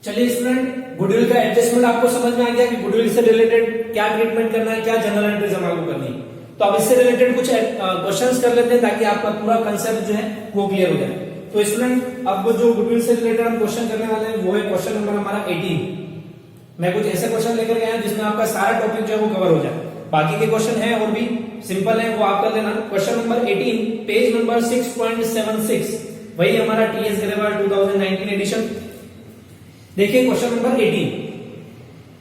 चलिए student, goodwill का adjustment आपको समझ में आ गया कि गुडविल से रिलेटेड क्या ट्रीटमेंट करना है, क्या जनरल एंट्रीज हमारे को करनी है। तो अब इससे रिलेटेड कुछ क्वेश्चंस कर लेते हैं ताकि आपका पूरा कंसेप्ट जो है वो क्लियर हो जाए। तो स्टूडेंट, अब जो गुडविल से रिलेटेड हम क्वेश्चन करने वाले हैं वो है क्वेश्चन नंबर हमारा 18। मैं कुछ ऐसे क्वेश्चन लेकर गया जिसमें आपका सारा टॉपिक जो है वो कवर हो जाए। बाकी के क्वेश्चन है और भी सिंपल है, वो आप कर लेना। क्वेश्चन नंबर 18 पेज नंबर 6.76, वही हमारा टीएस ग्रेवाल 2019 एडिशन। देखिए question number 18,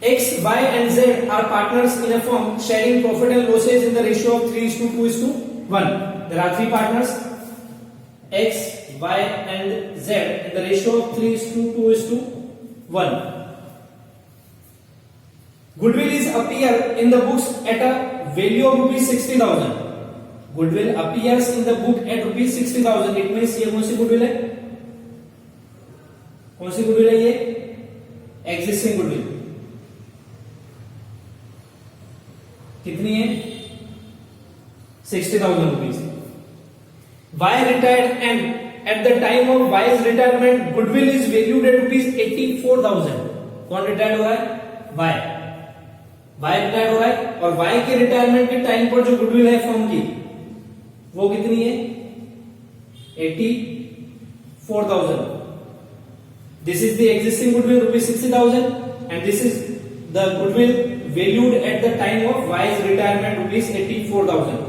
X, Y and Z are partners in a firm sharing profit and losses in the ratio of 3:2:1. There are three partners X, Y and Z in the ratio of 3:2:1. Goodwill is appear in the books at a value of rupees 60,000. Goodwill appears in the book at rupees 60,000. It means ये कौन सी goodwill है? कौन सी goodwill है ये? Existing goodwill. कितनी है? 60,000 rupees. Y retired and at the time of Y's retirement goodwill is valued at rupees 84,000. कौन retired हो रहा है? Y रिटायर्ड हो रहा है और Y के रिटायरमेंट के टाइम पर जो गुडविल है फर्म की वो कितनी है? 84,000. This is the existing goodwill rupees 60,000 and this is the goodwill valued at the time of Y's retirement rupees 84,000.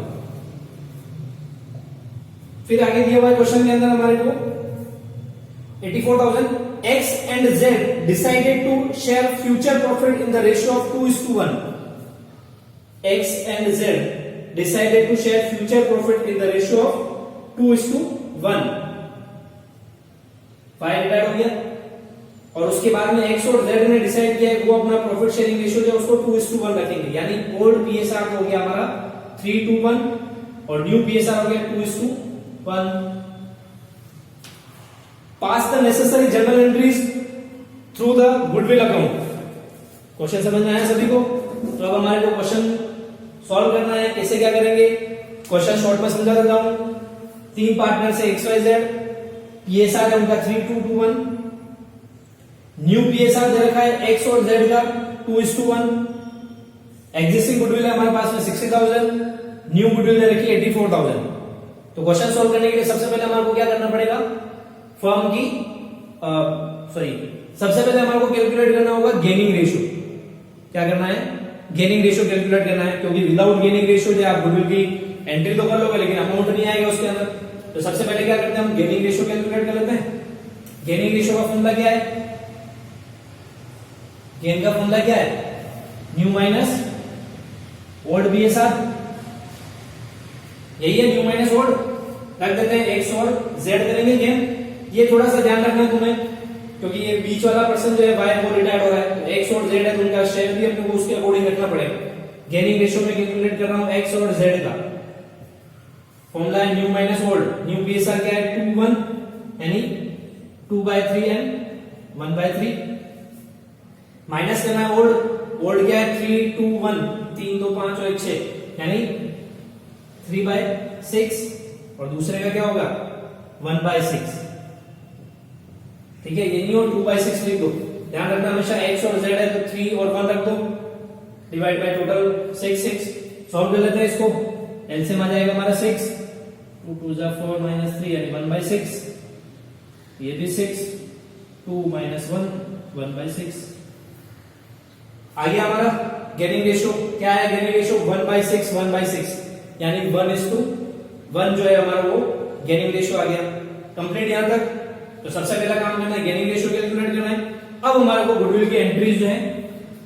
फिर आगे दिया हुआ क्वेश्चन के अंदर हमारे को 84,000 X and Z decided to share future profit in the ratio of 2:1. X and Z decided to share future profit in the ratio of 2:1. Y retire हो गया और उसके बाद में X और Z ने डिसाइड किया वो अपना प्रॉफिट शेयरिंग रेशियो जो उसको 2:1 रखेंगे, यानी ओल्ड पीएसआर हो गया हमारा 3:1 और न्यू पीएसआर हो गया 2:1. Pass the necessary general entries through the goodwill account. Question समझ में आया सभी को? तो अब हमारे को क्वेश्चन सॉल्व करना है। कैसे क्या करेंगे? क्वेश्चन शॉर्ट में समझा देता हूं। तीन पार्टनर से XYZ, पीएसआर है उनका 3:1, न्यू पीएसआर दे रखा है X और Z का 2:1, एग्जिस्टिंग गुडविल है हमारे पास में 60,000, न्यू गुडविल दे रखी है 84,000। तो क्वेश्चन सॉल्व करने के लिए सबसे पहले हमारे को क्या करना पड़ेगा? फर्म की सबसे पहले हमारे को कैलकुलेट करना होगा गेनिंग रेशियो। क्या करना है? गेनिंग रेशियो कैलकुलेट करना है, क्योंकि विदाउट गेनिंग रेशियो जो आप गुडविल की एंट्री तो कर लोगे लेकिन अमाउंट नहीं आएगा उसके अंदर। तो सबसे पहले क्या करते हैं, हम गेनिंग रेशियो कैलकुलेट कर लेते हैं। गेनिंग रेशियो का फॉर्मूला क्या है? गेन का फॉर्मूला क्या है? न्यू माइनस ओल्ड बीएसआर, यही है न्यू माइनस ओल्ड। रख देते हैं X और Z करेंगे गेन। ये थोड़ा सा ध्यान रखना है तुम्हें, क्योंकि ये बीच वाला पर्सन जो है Y वो रिटायर्ड हो रहा है, तो X और Z है तो उनका शेयर भी अपने को उसके अकॉर्डिंग रखना पड़ेगा। गेनिंग रेशियो में कैलकुलेट कर रहा हूं X और Z का। फॉर्मूला है new minus old. New PSR क्या है? 2:1, यानी 2/3 एंड 1/3। माइनस करना है ओल्ड। ओल्ड क्या है? 3:1, 3 2 5 और 6, यानी 3/6 और दूसरे का क्या होगा? 1/6। ठीक है, ये नहीं हो 2/6 लिख दो। ध्यान रखना हमेशा X और Z है तो 3 और 1 रख दो, डिवाइड बाय टोटल 6। सॉल्व कर लेते हैं इसको। एलसीएम आ जाएगा हमारा 6, 2 2 4 -3 यानी 1/6। ये भी 6, 2 - 1 1/6। आगे हमारा गेनिंग रेशियो क्या है? गेनिंग रेशियो 1/6 1/6, यानी 1:1 जो है हमारा वो गेनिंग रेशियो आ गया। कंप्लीट यहां तक। तो सबसे पहला काम करना है गेनिंग रेशियो कैलकुलेट करना है। अब हमारे को गुडविल की एंट्रीज जो है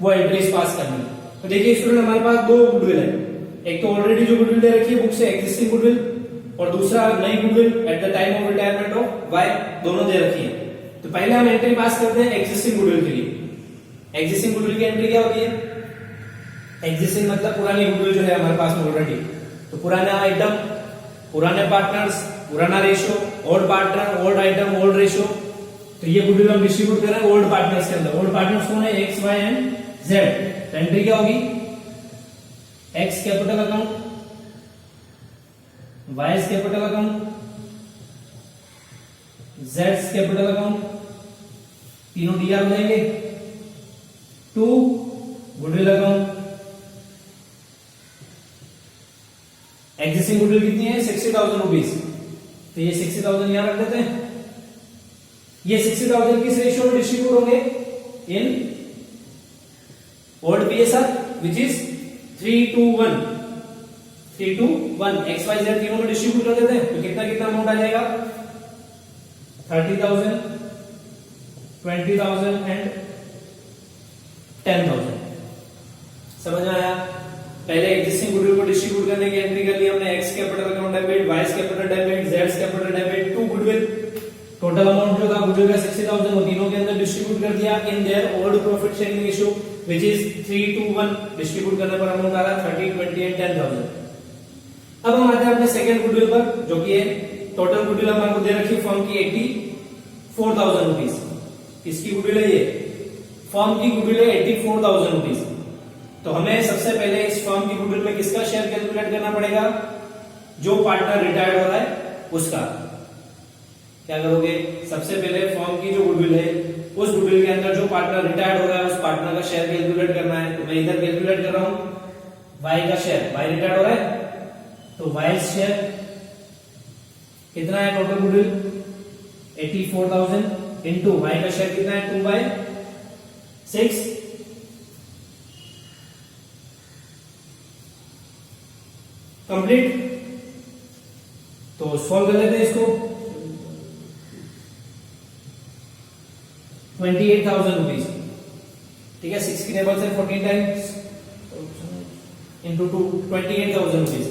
वो एंट्रीज पास करनी है। तो देखिए स्टूडेंट, हमारे पास दो गुडविल है। एक तो ऑलरेडी जो गुडविल दे रखी है बुक से एग्जिस्टिंग गुडविल, और दूसरा नई goodwill at the time of retirement of Y, दोनों दे रखी है। तो पहले हम एंट्री पास करते हैं एग्जिस्टिंग गुडविल के लिए। एग्जिस्टिंग गुडविल की एंट्री क्या होती है? एग्जिस्टिंग मतलब पुरानी गुडविल जो है हमारे पास में ऑलरेडी। तो पुराना आइटम, पुराने पार्टनर्स, पुराना ratio, old partner, old item, old ratio. तो ये गुडविल हम डिस्ट्रीब्यूट कर रहे हैं ओल्ड पार्टनर्स के अंदर। ओल्ड पार्टनर्स कौन है? X, Y and Z। तो एंट्री क्या होगी? X capital account, Y capital account, Z capital account, तीनों डीआर हो जाएंगे। 2 गुडविल अकाउंट, एग्जिस्टिंग गुडविल कितनी है 60,000 रुपीज, तो ये 60,000 यहां रख देते हैं। ये 60,000 किस रेशियो में डिस्ट्रीब्यूट होंगे, in old PSR which is 3:1, 3:1 XYZ तीनों में डिस्ट्रीब्यूट कर देते हैं, तो कितना कितना अमाउंट आ जाएगा 30,000, 20,000 एंड 10,000। समझ में आया? पहले एग्जिस्टिंग गुडविल को डिस्ट्रीब्यूट करने की एंट्री कर ली हमने, X capital account debit, Y capital debit, Z capital debit, 2 goodwill, total amount जो था गुडविल का 60,000 वो तीनों के अंदर डिस्ट्रीब्यूट कर दिया in their old profit sharing ratio which is 3:1। Distribute करने पर अमाउंट आ रहा 30, 20 एंड 10,000। अब हम आते हैं अपने सेकंड गुडविल पर, जो कि है टोटल गुडविल हमारे को दे रखी फर्म की 84,000 रुपीज। किसकी गुडविल है ये, फर्म की गुडविल है 84,000 रुपीज। तो हमें सबसे पहले इस फर्म की गुडविल में किसका शेयर कैलकुलेट करना पड़ेगा, जो पार्टनर रिटायर्ड हो रहा है उसका। क्या करोगे, सबसे पहले फर्म की जो गुडविल है उस गुडविल के अंदर जो पार्टनर रिटायर्ड हो रहा है उस पार्टनर का शेयर कैलकुलेट करना है। तो मैं इधर कैलकुलेट कर रहा हूं वाई का शेयर, वाई रिटायर्ड हो रहा है तो वाई शेयर कितना है, टोटल गुडविल 84,000 इंटू वाई का शेयर कितना है 2/6, कंप्लीट। तो सॉल्व कर लेते हैं इसको। 28,000 रुपीज, ठीक है, 6 की टेबल से 14 टाइम्स इंटू 2, 28,000 रुपीज।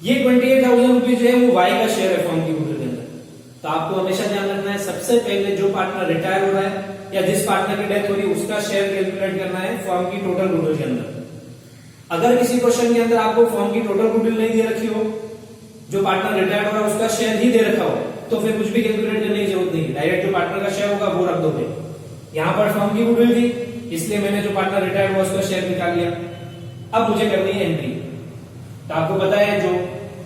ये 28,000 रुपीज है वो वाई का शेयर है फर्म की गुडविल के अंदर। तो आपको हमेशा ध्यान रखना है सबसे पहले जो पार्टनर रिटायर हो रहा है या जिस पार्टनर की डेथ हो रही है उसका शेयर कैलकुलेट करना है फर्म की टोटल गुडविल के अंदर। अगर किसी क्वेश्चन के अंदर आपको फर्म की टोटल गुडविल नहीं दे रखी हो, जो पार्टनर रिटायर्ड हो रहा है उसका शेयर ही दे रखा हो, तो फिर कुछ भी कैलकुलेट करने की जरूरत नहीं, डायरेक्ट जो पार्टनर का शेयर होगा वो रख दोगे। यहां पर फर्म की गुडविल थी इसलिए मैंने जो पार्टनर रिटायर्ड हुआ उसका शेयर निकाल लिया। अब मुझे करनी है एंट्री। तो आपको पता है जो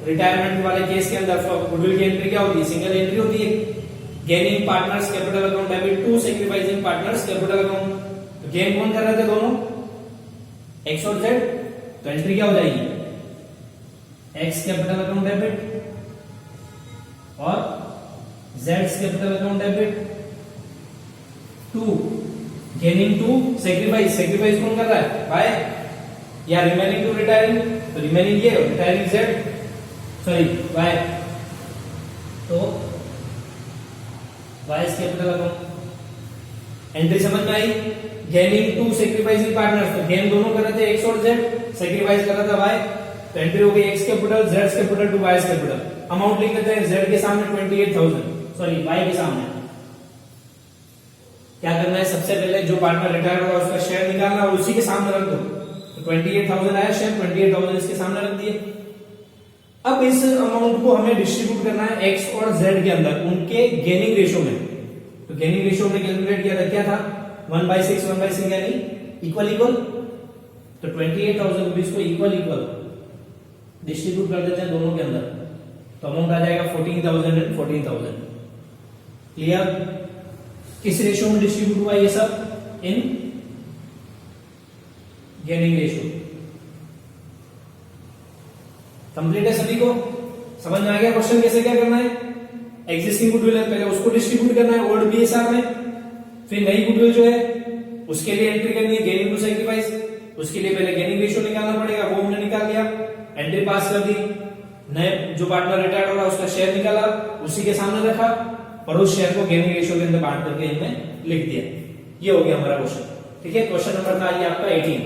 रिटायरमेंट वाले केस के अंदर गुडविल की एंट्री क्या होती है, सिंगल एंट्री होती है, gaining partners capital account debit to sacrificing partners capital account. Gain कौन कर रहे थे दोनों, एक्स और जेड, तो एंट्री क्या हो जाएगी एक्स कैपिटल अकाउंट डेबिट और Z capital account debit to gaining to sacrifice, sacrifice कौन कर रहा है बाय, या रिमेनिंग टू रिटायरिंग, तो रिमेनिंग ये रिटायरिंग जेड सॉरी बाय, तो वाई कैपिटल अकाउंट। एंट्री समझ में आई, गेनिंग टू सैक्रिफाइसिंग पार्टनर्स, तो गेन दोनों कर रहे थे एक्स और जेड, सैक्रिफाइस कर रहा था वाई, तो एंट्री हो गई X capital Z capital to Y capital. Amount लिख देते हैं जेड के सामने 28,000, सॉरी वाई के सामने। क्या करना है, सबसे पहले जो पार्टनर रिटायर होगा उसका शेयर निकालना और उसी के सामने रख दो। तो 28,000 आया शेयर, 28,000 इसके सामने रख दिए। अब इस अमाउंट को हमें डिस्ट्रीब्यूट करना है एक्स और जेड के अंदर उनके गेनिंग रेशियो में। तो गेनिंग रेशियो में कैलकुलेट किया था, क्या था 1/6 1/6 यानी इक्वल इक्वल। तो 28,000 रुपीज को इक्वल इक्वल डिस्ट्रीब्यूट कर देते हैं दोनों के अंदर, तो अमाउंट आ जाएगा 14,000 एंड 14,000। क्लियर? किस रेशियो में डिस्ट्रीब्यूट हुआ ये सब, इन गेनिंग रेशियो। कंप्लीट है सभी को, समझ में आ गया क्वेश्चन कैसे क्या करना है। एग्जिस्टिंग गुडविल है पहले उसको डिस्ट्रीब्यूट करना है ओल्ड बीएसआर में, फिर नई गुडविल जो है उसके लिए एंट्री करनी है गेनिंग टू सैक्रिफाइस, उसके लिए पहले गेनिंग रेशियो निकालना पड़ेगा, वो हमने निकाल लिया, एंट्री पास कर दी, नए जो पार्टनर रिटायर्ड हो रहा है उसका शेयर निकाला, उसी के सामने रखा और उस शेयर को गेनिंग रेशियो के अंदर बांट करके इनमें लिख दिया। ये हो गया हमारा क्वेश्चन, ठीक है। क्वेश्चन नंबर था ये आपका 18।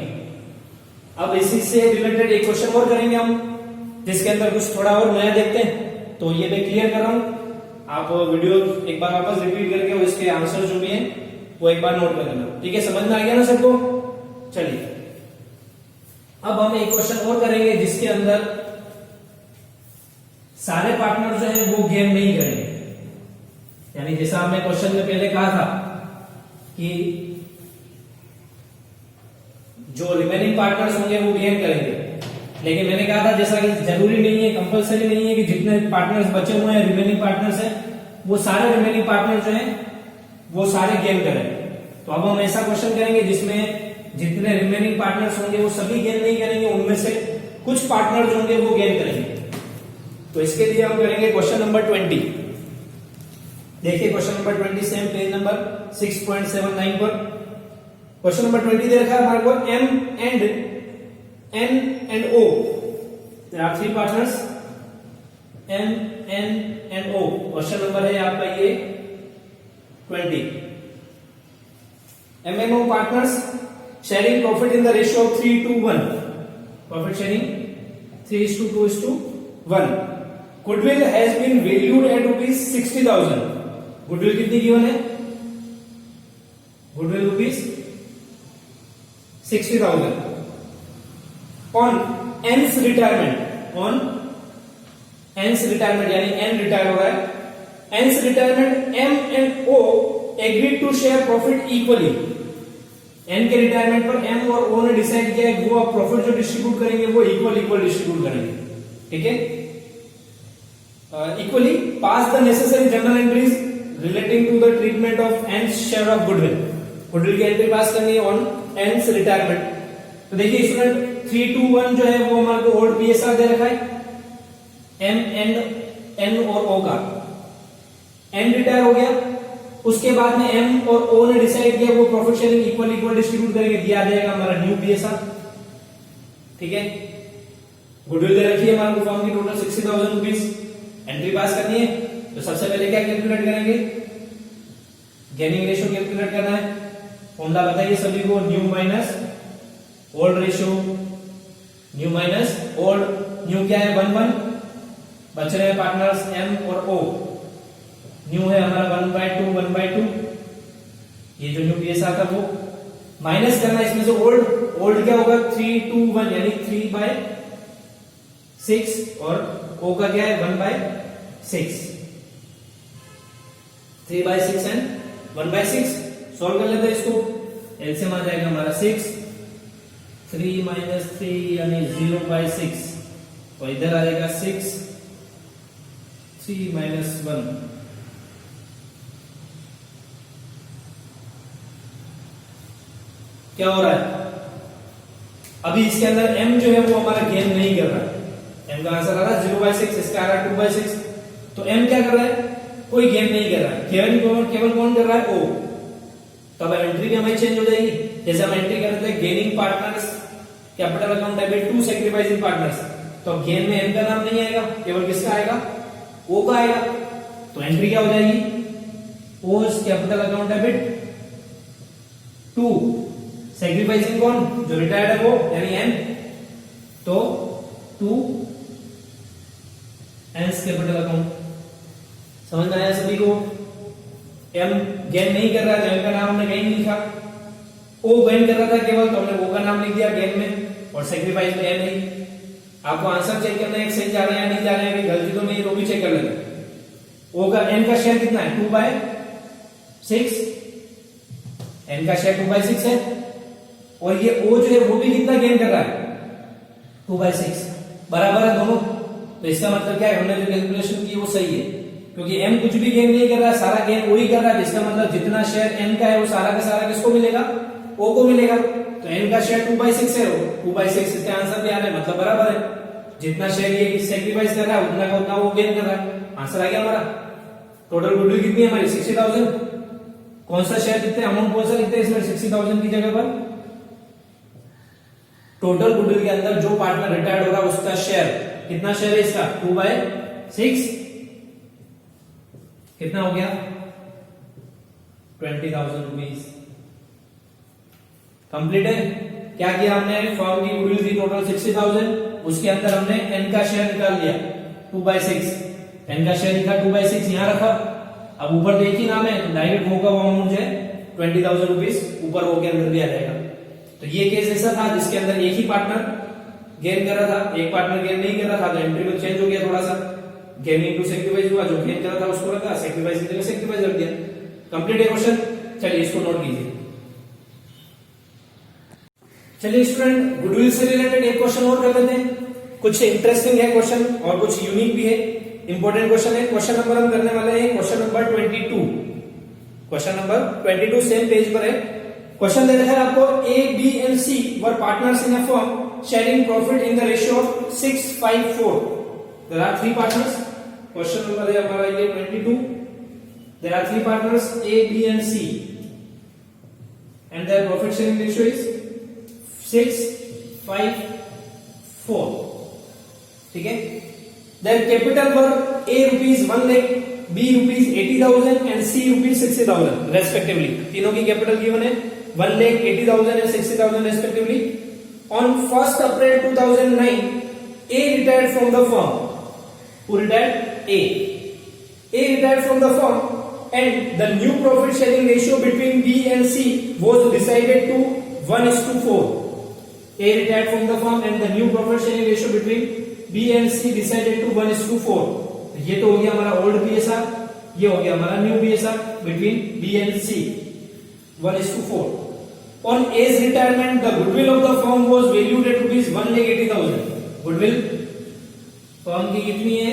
अब इसी से रिलेटेड एक क्वेश्चन और करेंगे हम, जिसके अंदर कुछ थोड़ा और नया देखते हैं। तो ये मैं क्लियर कर रहा हूं, आप वीडियो एक बार वापस रिपीट करके और इसके आंसर जो भी है वो एक बार नोट कर लेना, ठीक है। समझ में आ गया ना सबको? चलिए अब हम एक क्वेश्चन और करेंगे जिसके अंदर सारे पार्टनर जो है वो गेन नहीं करेंगे, यानी जैसा हमने क्वेश्चन में पहले कहा था कि जो रिमेनिंग पार्टनर्स होंगे वो गेन करेंगे, लेकिन मैंने कहा था जैसा कि जरूरी नहीं है, कंपलसरी नहीं है कि जितने पार्टनर्स बचे हुए हैं रिमेनिंग पार्टनर्स हैं वो सारे रिमेनिंग पार्टनर जो हैं वो सारे गेन करें। तो अब हम ऐसा क्वेश्चन करेंगे जिसमें जितने रिमेनिंग पार्टनर्स होंगे वो सभी गेन नहीं करेंगे, उनमें से कुछ पार्टनर जो होंगे वो गेन करेंगे। तो इसके लिए हम करेंगे क्वेश्चन नंबर 20। देखिए question number 20 same page number 6.79 पर क्वेश्चन नंबर 20 दे रखा है हमारे को M and N and O। There are three partners M, N and O। Question number है आपका ये 20। M and O partners sharing profit in the ratio of 3:1। Profit sharing 3:2:1। Goodwill has been valued at rupees 60,000। Goodwill कितनी given है? Goodwill rupees 60,000 on N's retirement. On N's retirement यानी N retire हो रहा है। N's retirement M and O agreed to share profit equally. N के retirement पर M और O ने डिसाइड किया है वो अब प्रॉफिट जो डिस्ट्रीब्यूट करेंगे वो इक्वल डिस्ट्रीब्यूट करेंगे। ठीक है, equally pass the necessary journal entries relating to the treatment of ends share of goodwill. Goodwill की एंट्री पास करनी है ऑन एंड्स रिटायरमेंट। तो देखिए स्टूडेंट 3:1 जो है वो हमारे को ओल्ड पीएसआर दे रखा है एम एंड एन और ओ का। एन रिटायर हो गया, उसके बाद में एम और ओ ने डिसाइड किया वो प्रॉफिट शेयरिंग इक्वल डिस्ट्रीब्यूट करेंगे, दिया जाएगा हमारा न्यू पीएसआर। ठीक है, गुडविल दे रखी है हमारे को फॉर्म की टोटल 60,000 रुपीज। एंट्री पास करनी है तो सबसे पहले क्या कैलकुलेट करेंगे? गेनिंग रेशियो कैलकुलेट करना है। फॉर्मूला बताइए सभी को, new minus old ratio, new minus old. New क्या है? 1:1। बच रहे हैं पार्टनर्स एम और ओ। न्यू है हमारा 1/2। ये जो न्यू पीएसआर था वो माइनस करना है इसमें से ओल्ड। ओल्ड क्या होगा? 3:1 यानी 3/6 और ओ का क्या है? 1/6। 3/6 एंड 1/6 सॉल्व कर लेते हैं इसको। एलसीएम आ जाएगा हमारा 6, 3 - 3 यानी 0/6 और इधर आ जाएगा 6, 3 - 1। क्या हो रहा है? अभी इसके अंदर m जो है वो हमारा गेन नहीं कर रहा है। m का आंसर आ रहा है 0/6, इसका आ रहा है 2/6। तो m क्या कर रहा है? कोई गेन नहीं कर रहा है। केवल कौन कर रहा है? o। तब एंट्री भी हमारी चेंज हो जाएगी। जैसे हम एंट्री कर रहे थे gaining partners capital account debit to sacrificing partners, तो अब गेन में m का नाम नहीं आएगा, केवल किसका आएगा? o का आएगा। तो एंट्री क्या हो जाएगी? o capital account debit to sacrificing कौन? जो रिटायर्ड है वो यानी n। तो टू एंस कैपिटल अकाउंट। समझ में आया सभी को? एम गेन नहीं कर रहा था, एम का नाम हमने कहीं नहीं लिखा। ओ गेन कर रहा था केवल, तो हमने ओ का नाम लिख दिया गेन में, और सैक्रिफाइस में एम नहीं। आपको आंसर चेक करना है सही जा रहा है या नहीं जा रहा है, गलती तो नहीं, तो भी चेक कर लेना। ओ का एन का शेयर कितना है? 2/6। एन का शेयर 2/6 है, और ये ओ जो है वो भी कितना गेन कर रहा है? 2/6। बराबर है दोनों। तो इसका मतलब क्या है? हमने जो कैलकुलेशन की वो सही है, क्योंकि m कुछ भी गेन नहीं कर रहा है, सारा गेन o ही कर रहा है। जिसका मतलब जितना शेयर n का है वो सारा का सारा किसको मिलेगा? o को मिलेगा। तो n का शेयर 2/6 है, 2/6 इसका आंसर भी आ रहा है, मतलब बराबर है। जितना शेयर ये सैक्रिफाइस कर रहा है उतना का उतना वो गेन कर रहा है। आंसर आ गया हमारा। टोटल गुडविल कितनी है हमारी? 60,000। कौन सा शेयर कितने अमाउंट कौन सा लिखते हैं इसमें 60,000 की जगह पर? टोटल गुडविल के अंदर जो पार्टनर रिटायर्ड होगा उसका शेयर कितना शेयर है इसका? 2/6। कितना हो गया? 20,000 रुपीज। कंप्लीट है। क्या किया हमने? फॉर्म की गुडविल थी टोटल 60,000, उसके अंदर हमने n का शेयर निकाल लिया 2/6। n का शेयर लिखा 2/6 यहां रखा। अब ऊपर तो एक ही नाम है, तो डायरेक्ट होगा वो अमाउंट जो है 20,000 रुपीज ऊपर वो के अंदर भी आ जाएगा। तो ये केस ऐसा था जिसके अंदर एक ही पार्टनर गेन कर रहा था, एक पार्टनर गेन नहीं कर रहा था, तो एंट्री में चेंज हो गया थोड़ा सा। गेनिंग टू सैक्रिफाइस हुआ, जो गेन कर रहा था उसको रखा, सैक्रिफाइस की जगह सैक्रिफाइस रख दिया। कंप्लीट है क्वेश्चन। चलिए इसको नोट कीजिए। चलिए स्टूडेंट गुडविल से रिलेटेड एक क्वेश्चन और कर लेते हैं। कुछ इंटरेस्टिंग है क्वेश्चन और कुछ यूनिक भी है, इंपॉर्टेंट क्वेश्चन है। क्वेश्चन नंबर हम करने वाले हैं question number 22। Question number 22 same page पर है। क्वेश्चन दे रखा है आपको A, B and C were partners in a firm sharing profit in the ratio of 6:5:4. There are three partners. Question number है हमारा ये 22. There are three partners A, B and C and their profit sharing ratio is 6:5:4. ठीक है। Their capital were A rupees 1 lakh, B rupees 80,000 and C rupees 60,000 respectively. तीनों की capital given है 1 lakh, 80,000 and 60,000 respectively. On 1st April 2009, A retired from the firm. Who retired? A. A retired from the firm and the new profit sharing ratio between B and C was decided to 1:4. A retired from the firm and the new profit sharing ratio between B and C decided to 1:4. ये तो हो गया हमारा old BSR, ये हो गया हमारा new BSR between B and C 1:4. On A's retirement, the goodwill of the firm was valued at rupees 1,80,000. Goodwill firm की कितनी है?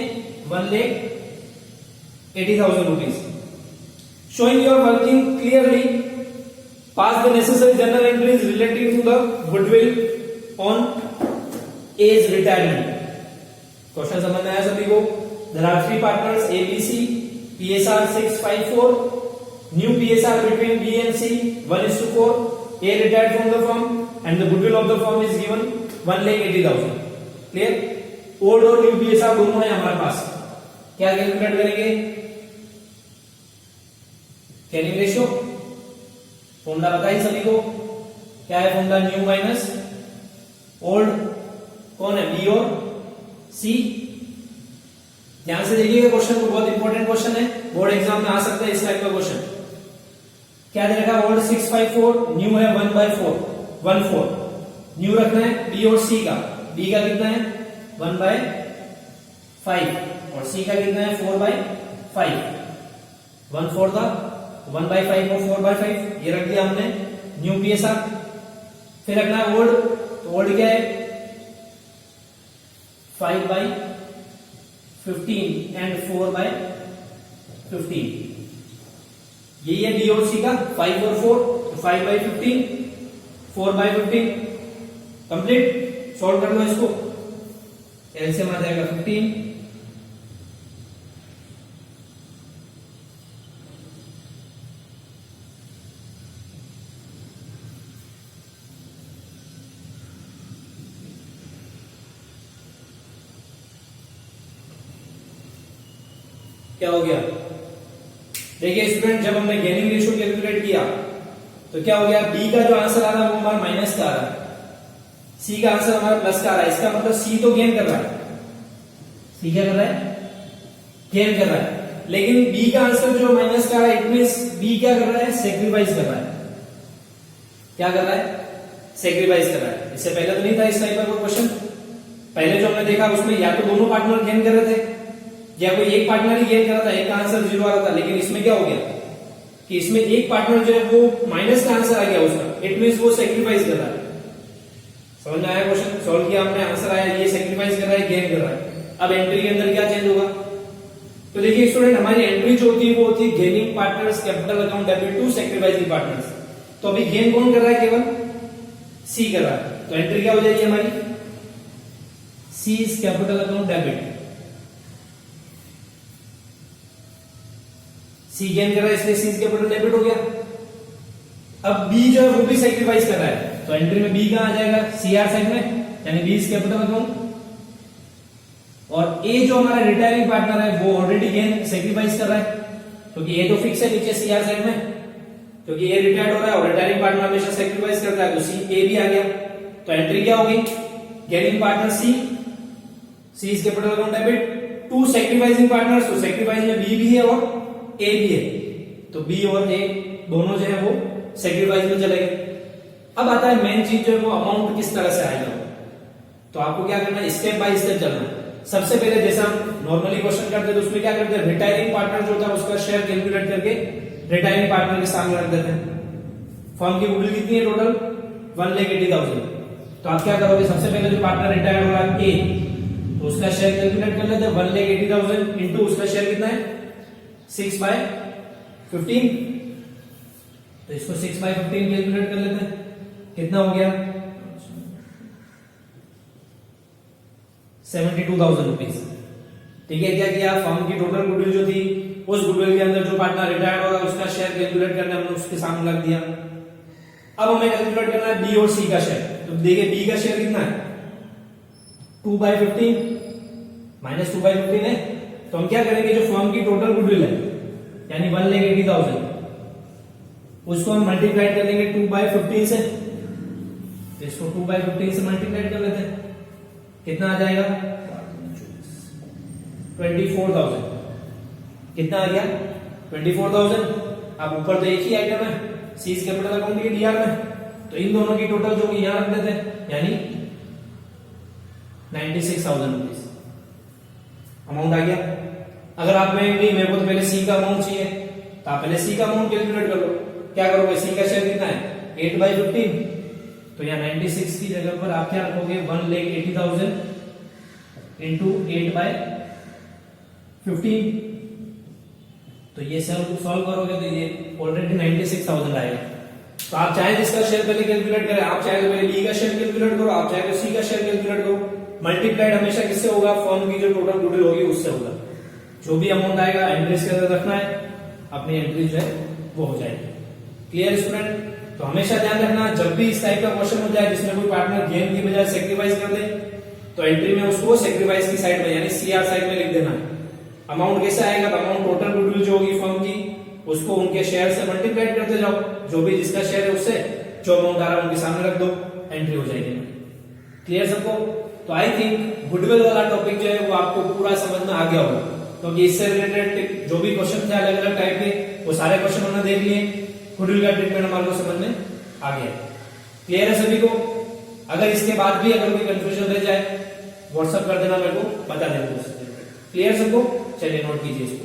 1,80,000 rupees. Showing you are working clearly, pass the necessary journal entries relating to the goodwill on A's retirement. Question समझ में आया सभी को? There are three partners A, B, C. PSR 6:5:4. New PSR between B and C 1:4. A retired from the firm and the goodwill of the firm is given 1,80,000. Clear? Old और new PSR दोनों है हमारे पास. क्या calculate करेंगे? Carrying ratio formula बताइए सभी को. क्या है फॉर्मूला? New minus old. कौन है? बी और सी. ध्यान से देखिएगा क्वेश्चन को, बहुत इंपॉर्टेंट क्वेश्चन है, बोर्ड एग्जाम में आ सकता है इस टाइप का क्वेश्चन. क्या दे रखा? ओल्ड 6:5:4, न्यू है 1/4, 1/4. न्यू रखना है बी और सी का. बी का कितना है? 1/5 और सी का कितना है? 4/5. 1/4 था, 1/5 और 4/5 ये रख दिया हमने. New PSR. फिर रखना है ओल्ड. तो ओल्ड क्या है? 5/15 एंड 4/15. यही है बी और सी का 5 और 4. तो 5/15, 4/15 कंप्लीट. सॉल्व कर लो इसको. एलसीएम आ जाएगा 15. क्या हो गया? देखिए स्टूडेंट, जब हमने गेनिंग रेशियो कैलकुलेट किया तो क्या हो गया? बी का जो आंसर आ रहा है वो हमारा माइनस का आ रहा है, सी का आंसर हमारा प्लस का आ रहा है. इसका मतलब सी तो गेन कर रहा है. सी क्या कर रहा है? गेन कर रहा है. लेकिन बी का आंसर जो माइनस का आ रहा है, इट मींस बी क्या कर रहा है? सेक्रीफाइस कर रहा है. क्या कर रहा है? सेक्रीफाइस कर रहा है. इससे पहले तो नहीं था इस टाइप का कोई क्वेश्चन. पहले जो हमने देखा उसमें या तो दोनों पार्टनर गेन कर रहे थे या कोई एक पार्टनर ही गेन कर रहा था, एक का आंसर 0 आ रहा था. लेकिन इसमें क्या हो गया कि इसमें एक पार्टनर जो है वो माइनस का आंसर आ गया उसका. इट मींस वो सेक्रीफाइस कर रहा है. समझ में आया? क्वेश्चन सॉल्व किया हमने, आंसर आया, ये सेक्रीफाइस कर रहा है, गेन कर रहा है. अब एंट्री के अंदर क्या चेंज होगा? तो देखिए स्टूडेंट, हमारी एंट्री जो होती है वो होती है gaining partners capital account debit to sacrificing partners. तो अभी गेन कौन कर रहा है? केवल सी कर रहा है. तो एंट्री क्या हो जाएगी हमारी? C is capital account debit. C gain कर रहा है इसलिए सी इज कैपिटल डेबिट हो गया. अब बी जो है वो भी सेक्रीफाइस कर रहा है. तो एंट्री में बी कहां आ जाएगा? सीआर साइड में, यानी बी इज कैपिटल अकाउंट. और ए जो हमारा रिटायरिंग पार्टनर है वो ऑलरेडी गेन सेक्रीफाइस कर रहा है, क्योंकि ए तो फिक्स है नीचे सीआर साइड में, क्योंकि ए रिटायर्ड हो रहा है और रिटायरिंग पार्टनर हमेशा सेक्रीफाइस करता है. तो सी ए भी आ गया. तो एंट्री क्या होगी? Gaining partner C, C is capital account debit to sacrificing partners. तो सेक्रीफाइस में बी भी है और ए भी है. तो बी और ए दोनों जो है वो सेक्रीफाइस में चले गए. अब आता है मेन चीज जो है वो अमाउंट किस तरह से आएगा. तो आपको क्या करना है? स्टेप बाय स्टेप चलना है. सबसे पहले जैसा हम नॉर्मली क्वेश्चन करते हैं तो उसमें क्या करते हैं? रिटायरिंग पार्टनर जो होता है उसका शेयर कैलकुलेट करके रिटायरिंग पार्टनर के सामने रख देते हैं. फर्म की गुडविल कितनी है टोटल? 1,80,000. तो आप क्या करोगे? सबसे पहले जो पार्टनर रिटायर हो रहा है ए, तो उसका शेयर कैलकुलेट कर लेते हैं. 1,80,000 इंटू उसका शेयर कितना है? 6/15. तो इसको 6/15 कैलकुलेट कर लेते हैं, कितना हो गया 72,000 रुपीज। ठीक है, क्या किया, फर्म की टोटल गुडविल जो थी उस गुडविल के अंदर जो पार्टनर रिटायर्ड होगा उसका शेयर कैलकुलेट करना हमने उसके सामने रख दिया। अब हमें कैलकुलेट करना है बी और सी का शेयर। तो देखिए बी का शेयर कितना है 2/15 माइनस 2/15 है। तो हम क्या करेंगे, जो फर्म की टोटल गुडविल है यानी 1,80,000 उसको हम मल्टीप्लाइड कर देंगे 2/15 से। तो इसको 2/15 से मल्टीप्लाइड कर लेते हैं, कितना आ जाएगा 24,000। कितना आ गया 24,000। अब ऊपर तो एक ही आइटम है, सीज कैपिटल अकाउंट के डीआर में, तो इन दोनों की टोटल जो यहां रख देते हैं यानी 96,000 रुपीज अमाउंट आ गया। अगर आप में नहीं मेरे को तो पहले सी का अमाउंट चाहिए, तो आप पहले सी का अमाउंट कैलकुलेट कर लो। क्या करोगे, सी का शेयर कितना है 8/15, तो यहाँ 96 की जगह पर आप क्या रखोगे 1,80,000 इंटू 8/15। तो ये सॉल्व करोगे तो ये ऑलरेडी 96,000 आएगा। तो आप चाहे जिसका शेयर पहले कैलकुलेट करें, आप चाहे तो पहले बी का शेयर कैलकुलेट करो, आप चाहे तो सी का शेयर कैलकुलेट करो। मल्टीप्लाइड हमेशा किससे होगा, फर्म की जो टोटल गुडविल होगी उससे होगा। जो भी अमाउंट आएगा एंट्रीज के अंदर रखना है, अपनी एंट्री जो है वो हो जाएगी। Clear student? तो हमेशा ध्यान रखना, जब भी इस टाइप का क्वेश्चन हो जाए जिसमें कोई पार्टनर गेन की बजाय सेक्रीफाइस कर दे, तो एंट्री में उसको सेक्रीफाइस की साइड में यानी सीआर साइड में लिख देना। अमाउंट कैसे आएगा, तो अमाउंट टोटल गुडविल जो होगी फर्म की उसको उनके शेयर से मल्टीप्लाइड करते जाओ, जो भी जिसका शेयर है उससे जो अमाउंट आ रहा है उनके सामने रख दो, एंट्री हो जाएगी। क्लियर सबको? तो आई थिंक गुडविल वाला टॉपिक जो है वो आपको पूरा समझ में आ गया होगा, क्योंकि तो इससे रिलेटेड जो भी क्वेश्चन थे अलग अलग टाइप के वो सारे क्वेश्चन हमने देख लिए। गुडविल का ट्रीटमेंट हमारे को समझ में आ गया। क्लियर है सभी को? अगर इसके बाद भी अगर कोई कंफ्यूजन रह जाए व्हाट्सएप कर देना, मेरे को बता देना। क्लियर सबको? चलिए नोट कीजिए इसको।